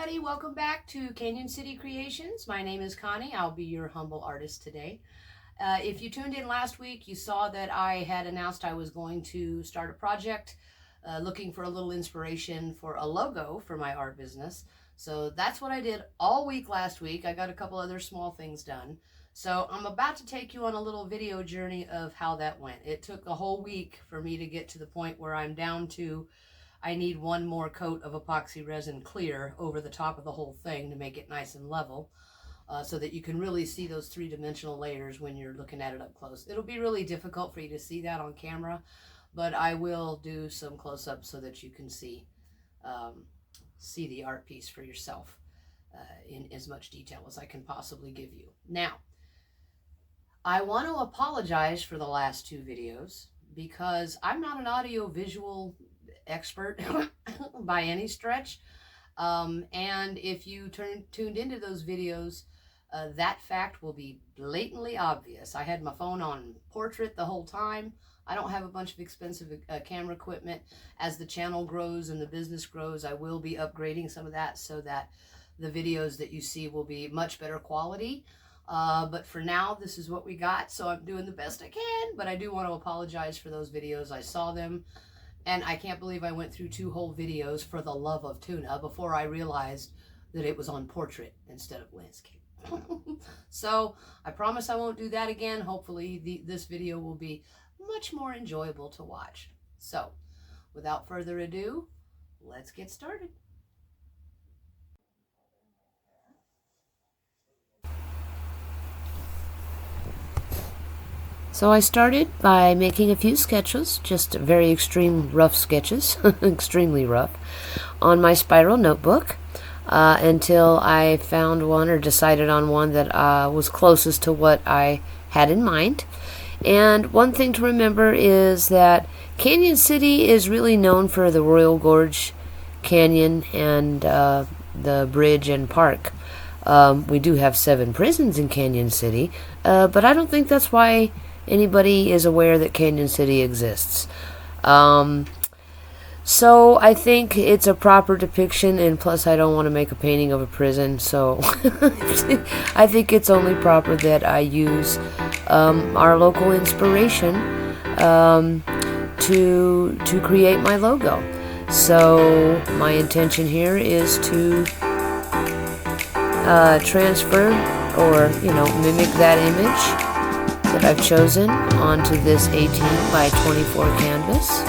everybody, welcome back to Canyon City Creations. My name is Connie. I'll be your humble artist today. If you tuned in last week, you saw that I had announced I was going to start a project looking for a little inspiration for a logo for my art business. So that's what I did all week last week. I got a couple other small things done. So I'm about to take you on a little video journey of how that went. It took a whole week for me to get to the point where I'm down to I need one more coat of epoxy resin clear over the top of the whole thing to make it nice and level so that you can really see those three-dimensional layers when you're looking at it up close. It'll be really difficult for you to see that on camera, but I will do some close-ups so that you can see the art piece for yourself in as much detail as I can possibly give you. Now, I want to apologize for the last two videos because I'm not an audio-visual expert by any stretch, and if you tuned into those videos, that fact will be blatantly obvious. I had my phone on portrait the whole time. I don't have a bunch of expensive camera equipment. As the channel grows and the business grows, I will be upgrading some of that so that the videos that you see will be much better quality. But for now, this is what we got, so I'm doing the best I can, but I do want to apologize for those videos. I saw them, and I can't believe I went through two whole videos for the love of tuna before I realized that it was on portrait instead of landscape. So I promise I won't do that again. Hopefully this video will be much more enjoyable to watch. So without further ado, let's get started. So I started by making a few sketches, just very extreme rough sketches, extremely rough, on my spiral notebook until I found one or decided on one that was closest to what I had in mind. And one thing to remember is that Canyon City is really known for the Royal Gorge Canyon and the bridge and park. We do have 7 prisons in Canyon City, but I don't think that's why anybody is aware that Canyon City exists. So I think it's a proper depiction, and plus I don't want to make a painting of a prison, so I think it's only proper that I use our local inspiration to create my logo. So my intention here is to transfer or mimic that image that I've chosen onto this 18 by 24 canvas.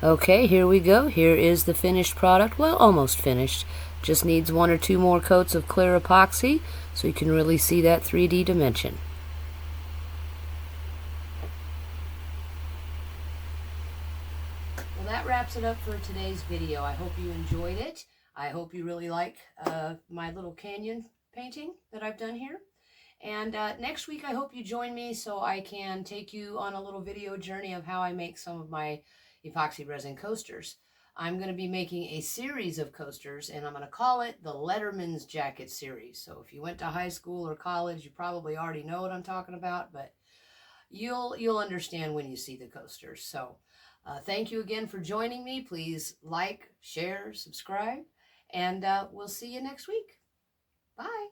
Okay, here we go. Here is the finished product. Well, almost finished. Just needs 1 or 2 more coats of clear epoxy so you can really see that 3D dimension. Well, that wraps it up for today's video. I hope you enjoyed it. I hope you really like my little canyon painting that I've done here. And next week, I hope you join me so I can take you on a little video journey of how I make some of my epoxy resin coasters. I'm going to be making a series of coasters, and I'm going to call it the Letterman's Jacket Series. So if you went to high school or college, you probably already know what I'm talking about, but you'll understand when you see the coasters. So thank you again for joining me. Please like, share, subscribe, and we'll see you next week. Bye.